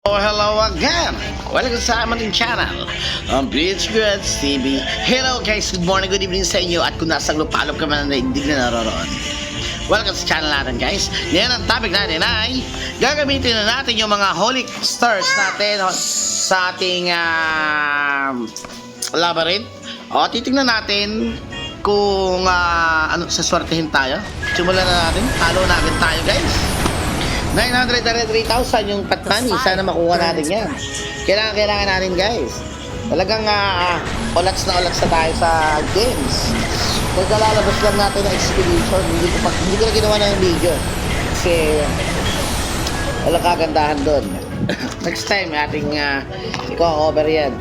Hello again! Welcome sa amin channel, ang Beach Girls TV. Hello guys, good morning, good evening sa inyo. At kung nasang lupalop ka man na hindi na naroroon, welcome sa channel natin guys. Ngayon ang topic natin ay gagamitin na natin yung mga holy stars natin sa ating labyrinth. O, titignan natin kung ano, saswertehin tayo. Simulan na natin, halo natin tayo guys. 933,000 yung pot money. Sana makuha natin yan. Kailangan natin guys. Talagang olats na tayo sa games. Pagkalalabas lang natin ng expedition, hindi ko na ginawa ng video kasi walang kagandahan doon. Next time ating i-cover yan.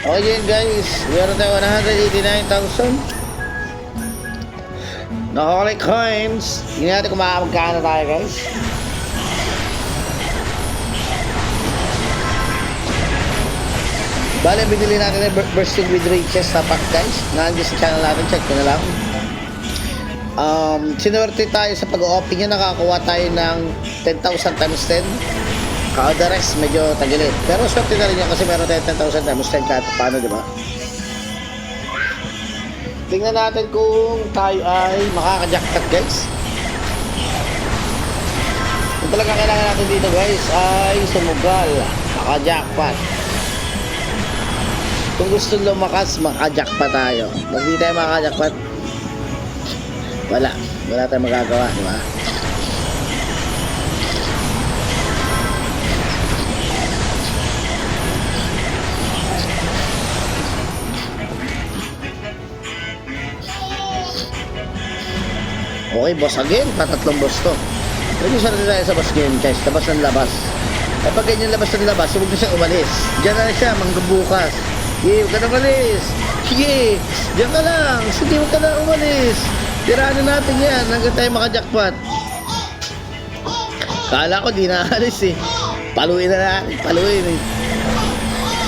Okay din guys, meron tayo 189,000 na holy coins. Hindi natin kung magkano tayo guys. Bale, binili natin yung bursting with riches sa pack guys. Nandiyan sa channel natin, check ko na lang. Sinuwerte tayo sa pag-open nyo, nakakuha tayo ng 10,000 times 10. The rest medyo tagilit. Pero swerte na rin yan kasi meron tayo 10,000 times 10 kahit paano, di ba? Tingnan natin kung tayo ay makaka-jackpot guys. Kung talaga kailangan natin dito guys ay sumugal, maka-jackpot. Kung gusto lumakas, maka-jackpot tayo. Pag di tayo maka-jackpot, wala tayong magagawa, di ba? Okay, boss again. Patatlong boss to. Pwede siya rin tayo sa boss game, guys. Labas ng labas. At pag ganyan labas ng labas, huwag na siya umalis. Diyan na siya, manggabukas. Sige, huwag ka na umalis. Sige, diyan ka lang. Sige, huwag ka na umalis. Tirahan natin yan hanggang tayo makajakpat. Kala ko di naalis eh. Paluin na natin. Paluin eh.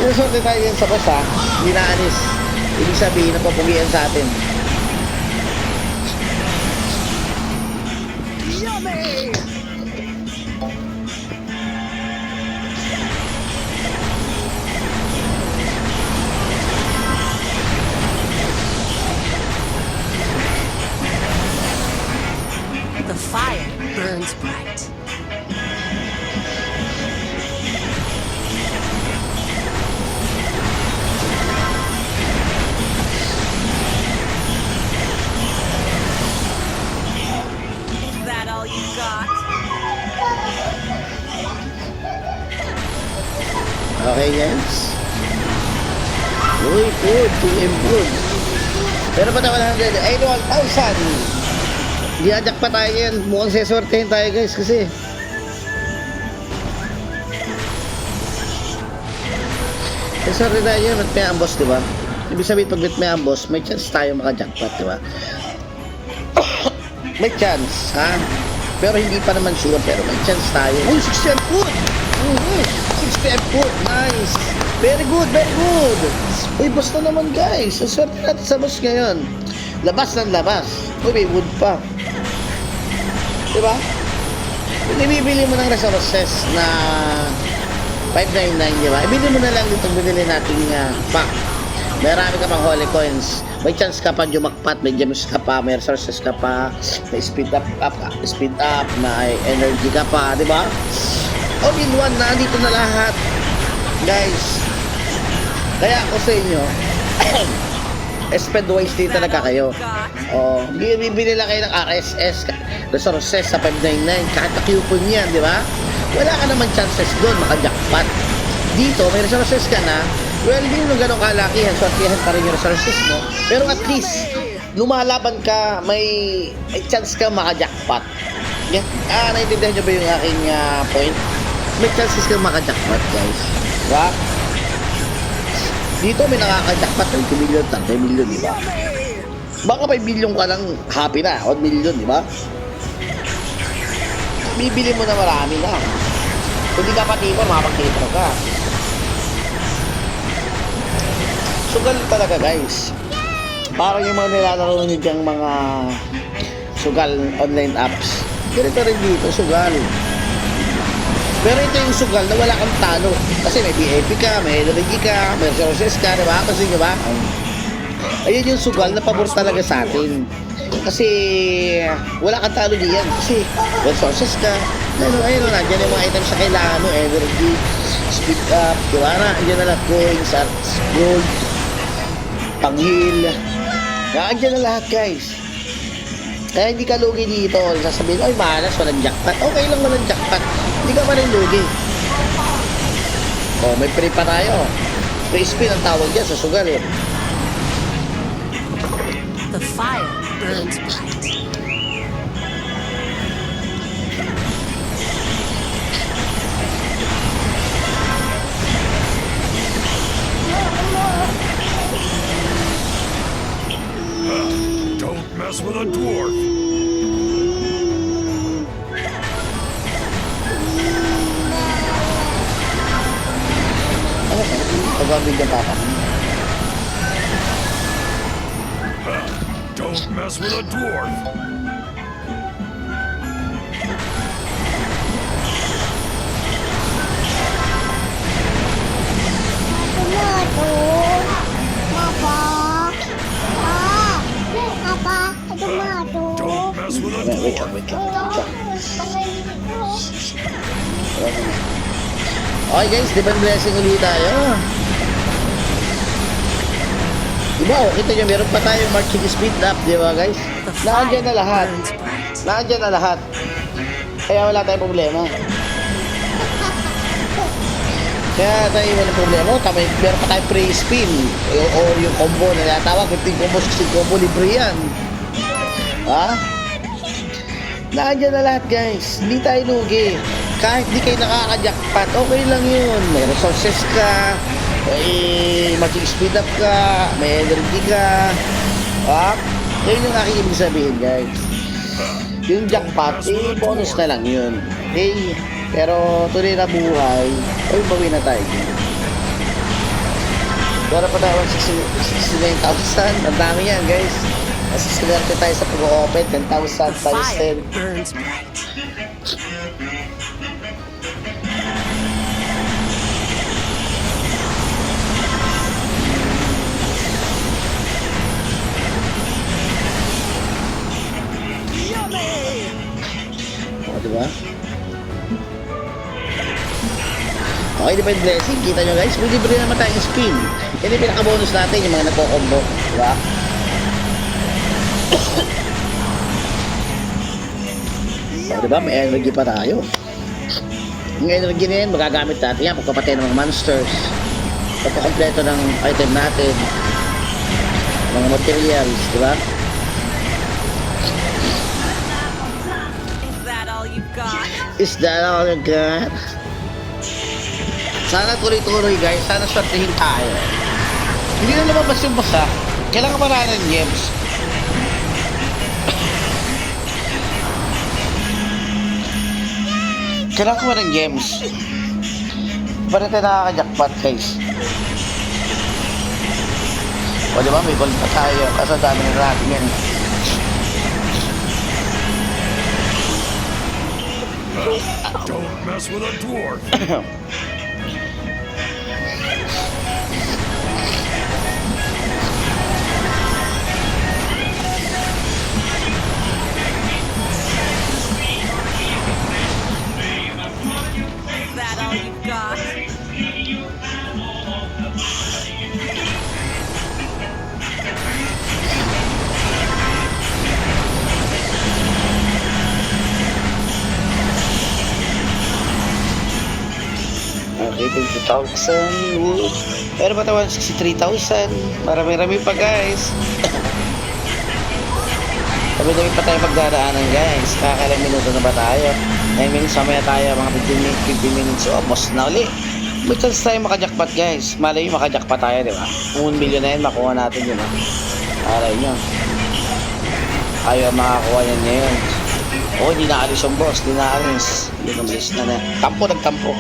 Sinusorte tayo yan sa boss ha. Di naalis. Ibig sabihin, napapugian sa atin. The fire burns bright. Is that all you got? Okay guys. Uy, food, to improve. Pero pa na 181,000. Diajak pa tayo yan. Mukhang seswertehin tayo guys kasi seswerte tayo yan at may ambos, diba? Ibig sabihin pag may ambos, may chance tayo makajackpot, diba? May chance, ha? Pero hindi pa naman sure, pero may chance tayo. Uy, 60 food! 60 food, nice! Very good, very good! Uy, basta naman guys, seswerte natin sa boss ngayon. Labas ng labas. Uy, may wood pa. Diba? Kung ibibili mo ng resources na 599, diba? Ibili mo na lang itong binili nating pack. Marami ka pang holy coins. May chance ka pa jumakpat, may gems ka pa, may resources ka pa, may speed up, may energy ka pa, diba? All in one na, dito na lahat. Guys, kaya ako sa inyo, spend wisely talaga kayo. O, bibili lang kayo ng RSS resources sa 599 kahit na-coupon yan, di ba? Wala ka naman chances doon maka-jackpot. Dito may resources ka na, well, hindi mo ganun kalakihan, swertihan pa rin yung resources mo, pero at least lumalaban ka, may chance ka maka-jackpot. Yeah. Naintindihan nyo ba yung aking point? May chances ka maka-jackpot guys, diba? Dito may nakaka-jackpot 20 million, 30 million, di ba? Baka 5 million ka lang happy na, 1 million, di ba? Bibili mo na marami na. Kung di ka patipor, makapag-tipor ka. Sugal talaga guys. Parang yung mga nilalaro nyo dyang mga sugal online apps. Ganito rin dito, sugal. Pero ito yung sugal na wala kang talo. Kasi may BAP ka, may energy ka, may resources ka, di ba? Kasi di ba? Ayun yung sugal na pabor talaga sa atin. Kasi wala kang talo diyan. Kasi resources ka. Ayun, nandiyan yung mga items na kailangan mo. Energy, speed up, di ba? Nandiyan na lahat coins, arts, gold, pang-heal. Nandiyan na lahat, guys. Kaya hindi ka lugi dito. Sasabihin, ay malas, walang jackpot. Okay lang walang jackpot. Hindi ka pa rin lugi. Oh, may free pa tayo. Free spin ang tawag dyan sa sugal eh. The fire burns bright. Don't mess with a dwarf. Pag-wabig ng papa. Don't mess with a dwarf. Tomato. Papa. Papa. Tomato. Don't mess with a Wait dwarf. lang, wait lang. Okay guys, divine blessing ulit tayo. Diba, kita nyo, meron pa tayong marching speed up, di ba guys? The Nandiyan na fire lahat. burns bright. Nandiyan na lahat. Kaya wala tayong problema. Kaya tayo walang problema. Meron pa tayong free spin. O yung combo na natawag. 15 combo, 16 combo, libre yan. Ha? Nandiyan na lahat guys. Hindi tayo lugi. Kahit di kayo nakaka-jackpot, okay lang yun. May resources ka, may magic speed up ka, may energy ka. Ha? Yun yung aking ibig sabihin guys. Yung jackpot, bonus na lang yun. Okay? Pero tuloy na buhay, ay bawi na tayo. Para pa tayo 69,000. Ang dami yan guys. Kasi sinerte tayo sa pag-open, 10,000 The times fire 10. burns bright. O, diba? Okay, di ba yung blessing? Kita nyo guys, may libre naman tayong spin. Yan yung pinaka-bonus natin, yung mga nagko-combo. Diba? O, diba? May energy pa tayo. Yung energy na yan, magagamit natin yan pagkapatay ng mga monsters. Pagkakompleto ng item natin. Mga materials, diba? Is that all you've got? Is that all you got? Sana tuloy-tuloy guys, sana swertihin tayo. Hindi na lumabas yung basa. Kailangan pa ng gems. Kailangan ko ng gems. Para tayo nakaka-jackpot guys. O diba, may gold pa tayo. Kaso dami ng natin yan. Don't mess with a dwarf. Is that all you've got? Okay, 20,000 wood. Pero pa tayo 63,000. Marami-rami pa guys. Sabi-sabi pa tayo magdaraanan guys. Kakailang minuto na ba tayo? 9 minutes, mamaya tayo mga 15 minutes. So, almost na uli. May chance tayo makajackpot guys. Malay nyo makajackpot tayo, di ba? Kung 1 million na yun, makuha natin yun. Alay nyo. Ayaw makakuha yan ngayon. Oh, hindi naalis yung boss. Hindi naalis. Hindi namalis na. Tampo, nagtampo.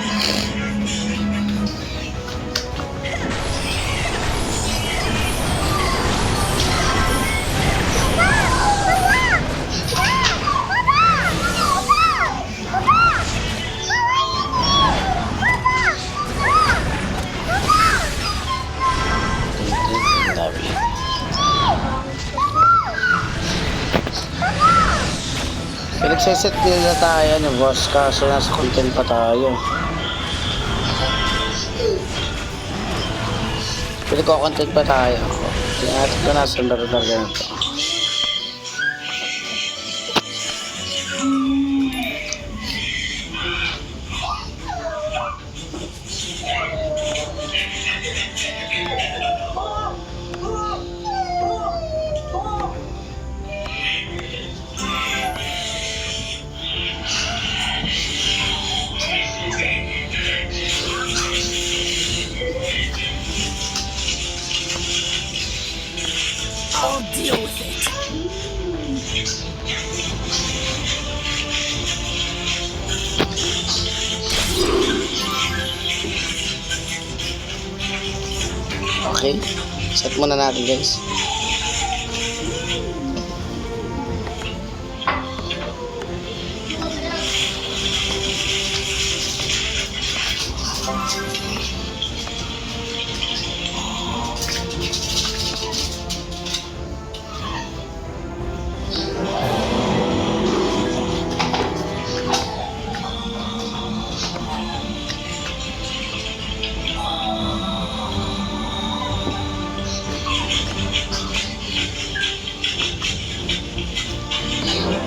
Magseset nila tayo ni boss, kaso nasa content pa tayo. Pwede ko content pa tayo. Tingnan ko nasa laro na ganito. I'll deal with it. Okay, set muna natin guys.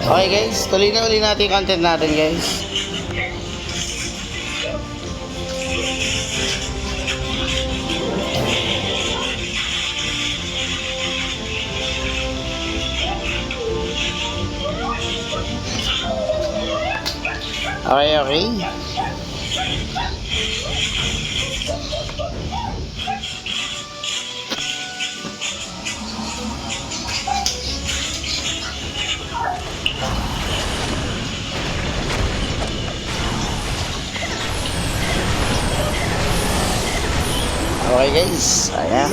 Okay guys, tuloy na uli natin yung content natin guys. Okay. Okay guys, ayan.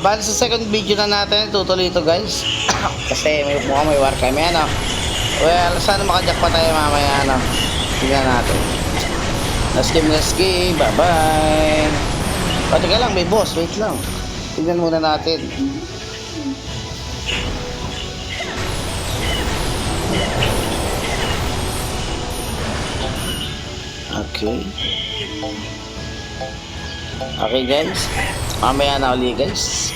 Bali sa second video na natin, tutuloy ito guys. Kasi mukhang may war kami, ano. Well, sana makajack pa tayo mamaya, ano. Tingnan natin. Let's game, bye bye. Teka lang, may boss, wait lang. Tingnan muna natin. Okay guys, mamaya na ulit guys.